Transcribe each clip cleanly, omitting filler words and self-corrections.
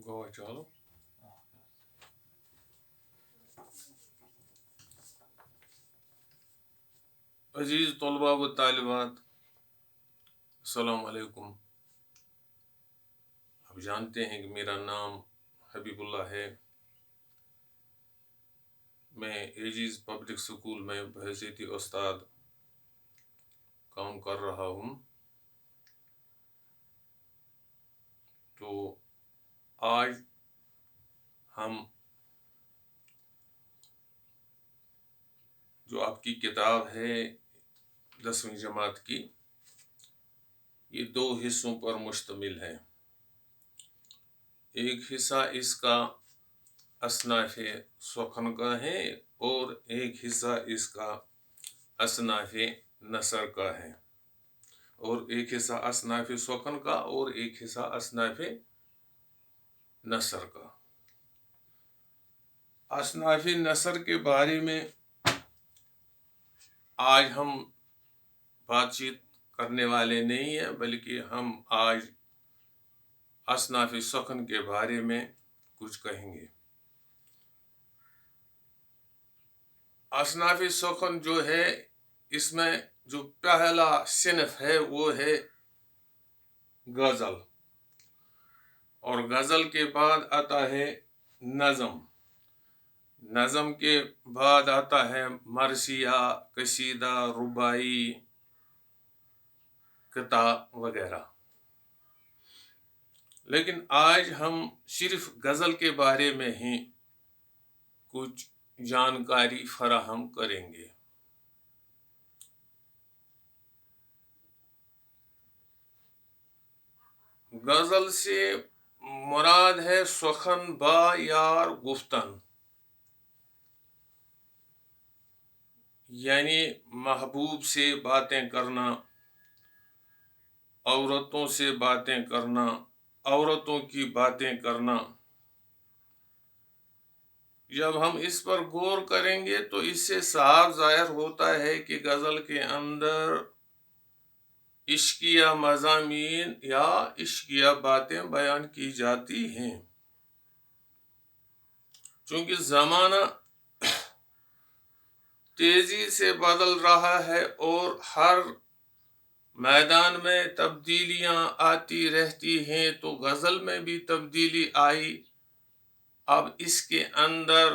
گوا چالو عزیز طلباء و طالبات، السلام علیکم۔ آپ جانتے ہیں کہ میرا نام حبیب اللہ ہے۔ میں ایجیز پبلک سکول میں بحیثیت استاد کام کر رہا ہوں۔ تو آج ہم جو آپ کی کتاب ہے 10ویں جماعت کی، یہ 2 حصوں پر مشتمل ہے۔ ایک حصہ اس کا اصناف سخن کا ہے اور ایک حصہ اس کا اصناف نثر کا ہے، اور ایک حصہ اصناف سخن کا اور ایک حصہ اصناف نثر کا۔ اصناف نثر کے بارے میں آج ہم بات چیت کرنے والے نہیں ہیں، بلکہ ہم آج اصناف سخن کے بارے میں کچھ کہیں گے۔ اصناف سخن جو ہے، اس میں جو پہلا صنف ہے وہ ہے غزل، اور غزل کے بعد آتا ہے نظم، نظم کے بعد آتا ہے مرثیہ، قصیدہ، رباعی، قطعہ وغیرہ۔ لیکن آج ہم صرف غزل کے بارے میں ہی کچھ جانکاری فراہم کریں گے۔ غزل سے مراد ہے سخن با یار گفتن، یعنی محبوب سے باتیں کرنا، عورتوں سے باتیں کرنا، عورتوں کی باتیں کرنا۔ جب ہم اس پر غور کریں گے تو اس سے صاف ظاہر ہوتا ہے کہ غزل کے اندر عشقیہ مضامین یا عشقیہ باتیں بیان کی جاتی ہیں۔ چونکہ زمانہ تیزی سے بدل رہا ہے اور ہر میدان میں تبدیلیاں آتی رہتی ہیں، تو غزل میں بھی تبدیلی آئی۔ اب اس کے اندر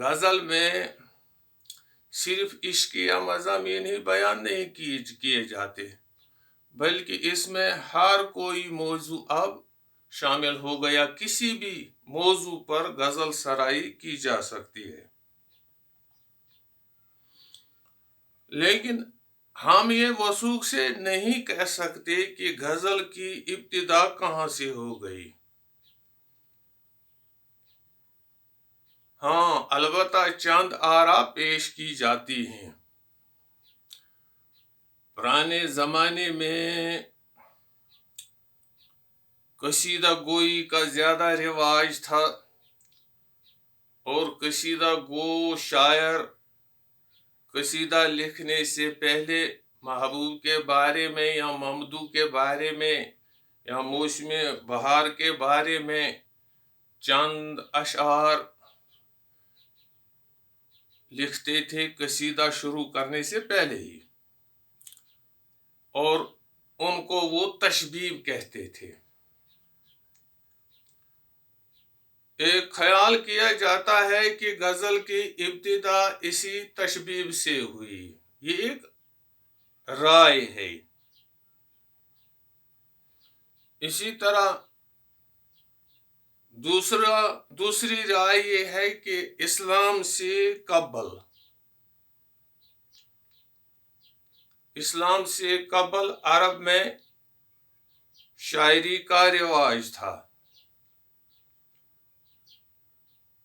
غزل میں صرف عشقیہ مضامین ہی بیان نہیں کیے جاتے، بلکہ اس میں ہر کوئی موضوع اب شامل ہو گیا، کسی بھی موضوع پر غزل سرائی کی جا سکتی ہے۔ لیکن ہم یہ وثوق سے نہیں کہہ سکتے کہ غزل کی ابتدا کہاں سے ہو گئی۔ ہاں، البتہ چند آراء پیش کی جاتی ہیں۔ پرانے زمانے میں قصیدہ گوئی کا زیادہ رواج تھا، اور قصیدہ گو شاعر قصیدہ لکھنے سے پہلے محبوب کے بارے میں یا ممدوح کے بارے میں یا موسم بہار کے بارے میں چند اشعار لکھتے تھے قصیدہ شروع کرنے سے پہلے ہی، اور ان کو وہ تشبیب کہتے تھے۔ ایک خیال کیا جاتا ہے کہ غزل کی ابتدا اسی تشبیب سے ہوئی، یہ ایک رائے ہے۔ اسی طرح دوسری رائے یہ ہے کہ اسلام سے قبل عرب میں شاعری کا رواج تھا،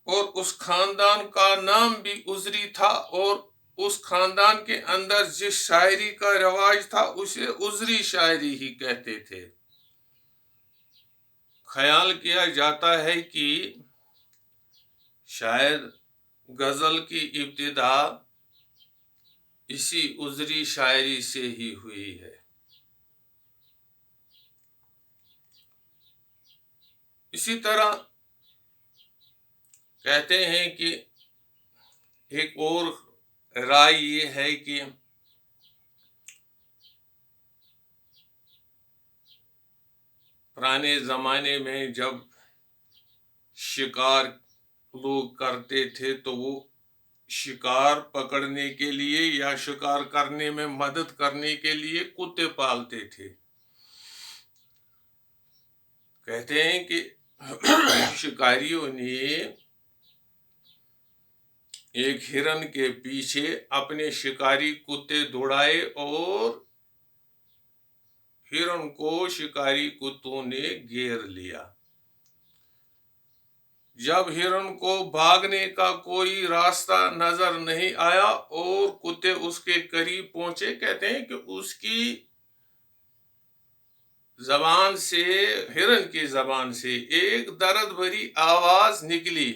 اور اس خاندان کا نام بھی عذری تھا، اور اس خاندان کے اندر جس شاعری کا رواج تھا اسے عذری شاعری ہی کہتے تھے۔ خیال کیا جاتا ہے کہ شاید غزل کی ابتدا اسی عذری شاعری سے ہی ہوئی ہے۔ اسی طرح کہتے ہیں کہ ایک اور رائے یہ ہے کہ پرانے زمانے میں جب شکار لوگ کرتے تھے تو وہ شکار پکڑنے کے لیے یا شکار کرنے میں مدد کرنے کے لیے کتے پالتے تھے. کہتے ہیں کہ شکاریوں نے ایک ہرن کے پیچھے اپنے شکاری کتے دوڑائے اور ہرن کو شکاری کتوں نے گھیر لیا. جب ہرن کو بھاگنے کا کوئی راستہ نظر نہیں آیا اور کتے اس کے قریب پہنچے، کہتے ہیں کہ اس کی زبان سے، ہرن کی زبان سے ایک درد بھری آواز نکلی.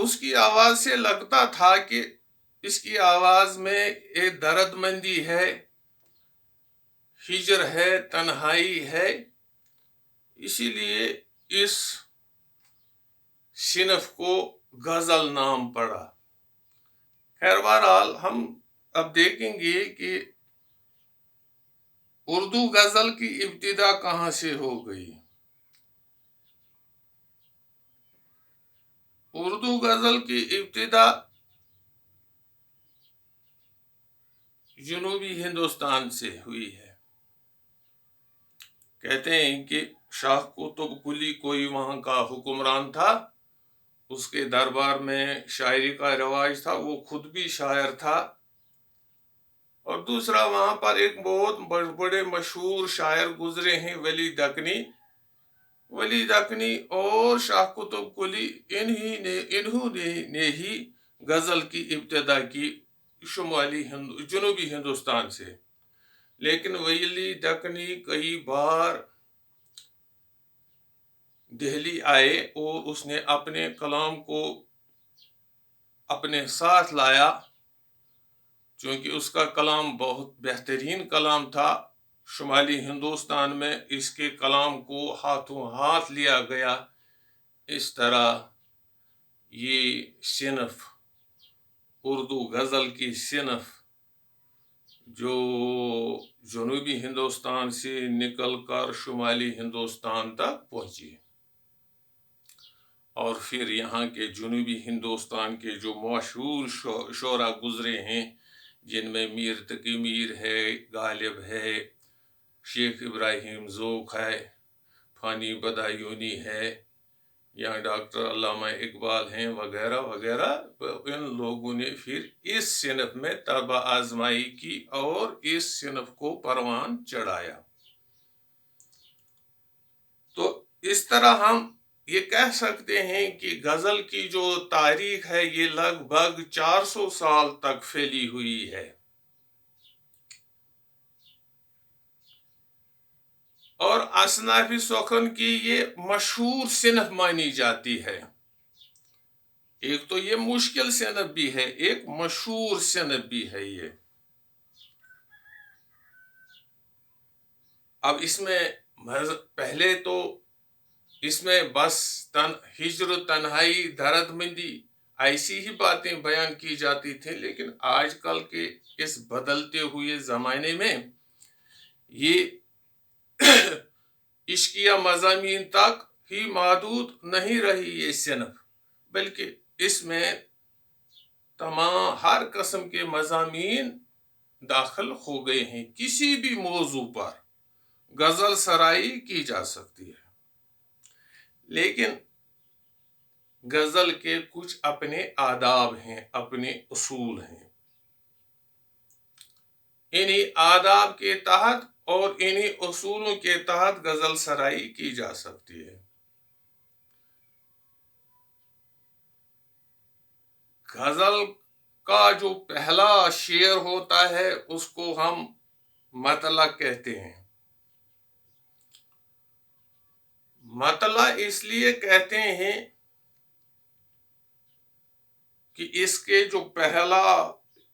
اس کی آواز سے لگتا تھا کہ اس کی آواز میں ایک درد مندی ہے، ہجر ہے، تنہائی ہے. اسی لیے اس صنف کو غزل نام پڑا. خیر بہرحال ہم اب دیکھیں گے کہ اردو غزل کی ابتدا کہاں سے ہو گئی. اردو غزل کی ابتدا جنوبی ہندوستان سے ہوئی ہے. کہتے ہیں کہ شاہ قطب قلی کوئی وہاں کا حکمران تھا. اس کے دربار میں شاعری کا رواج تھا، وہ خود بھی شاعر تھا. اور دوسرا وہاں پر ایک بہت بڑے مشہور شاعر گزرے ہیں، ولی دکنی. ولی دکنی اور شاہ قطب قلی انہوں نے ہی غزل کی ابتدا کی جنوبی ہندوستان سے. لیکن ولی دکنی کئی بار دہلی آئے اور اس نے اپنے کلام کو اپنے ساتھ لایا، چونکہ اس کا کلام بہت بہترین کلام تھا. شمالی ہندوستان میں اس کے کلام کو ہاتھوں ہاتھ لیا گیا. اس طرح یہ صنف، اردو غزل کی صنف، جو جنوبی ہندوستان سے نکل کر شمالی ہندوستان تک پہنچی. اور پھر یہاں کے جنوبی ہندوستان کے جو مشہور شعراء گزرے ہیں، جن میں میر تقی میر ہے، غالب ہے، شیخ ابراہیم ذوق ہے، فانی بدایونی ہے، یا ڈاکٹر علامہ اقبال ہیں، وغیرہ وغیرہ. ان لوگوں نے پھر اس صنف میں طبع آزمائی کی اور اس صنف کو پروان چڑھایا. تو اس طرح ہم یہ کہہ سکتے ہیں کہ غزل کی جو تاریخ ہے یہ لگ بھگ 400 سال تک پھیلی ہوئی ہے. اور اصناف سخن کی یہ مشہور صنف مانی جاتی ہے. ایک تو یہ مشکل صنف بھی ہے، ایک مشہور صنف بھی ہے یہ. اب اس میں پہلے تو اس میں بس ہجر، تنہائی، درد مندی ایسی ہی باتیں بیان کی جاتی تھیں. لیکن آج کل کے اس بدلتے ہوئے زمانے میں یہ عشقیہ مضامین تک ہی محدود نہیں رہی یہ صنف، بلکہ اس میں تمام ہر قسم کے مضامین داخل ہو گئے ہیں. کسی بھی موضوع پر غزل سرائی کی جا سکتی ہے. لیکن غزل کے کچھ اپنے آداب ہیں، اپنے اصول ہیں. انہی آداب کے تحت اور انہی اصولوں کے تحت غزل سرائی کی جا سکتی ہے. غزل کا جو پہلا شعر ہوتا ہے اس کو ہم مطلع کہتے ہیں. مطلع اس لیے کہتے ہیں کہ اس کے جو پہلا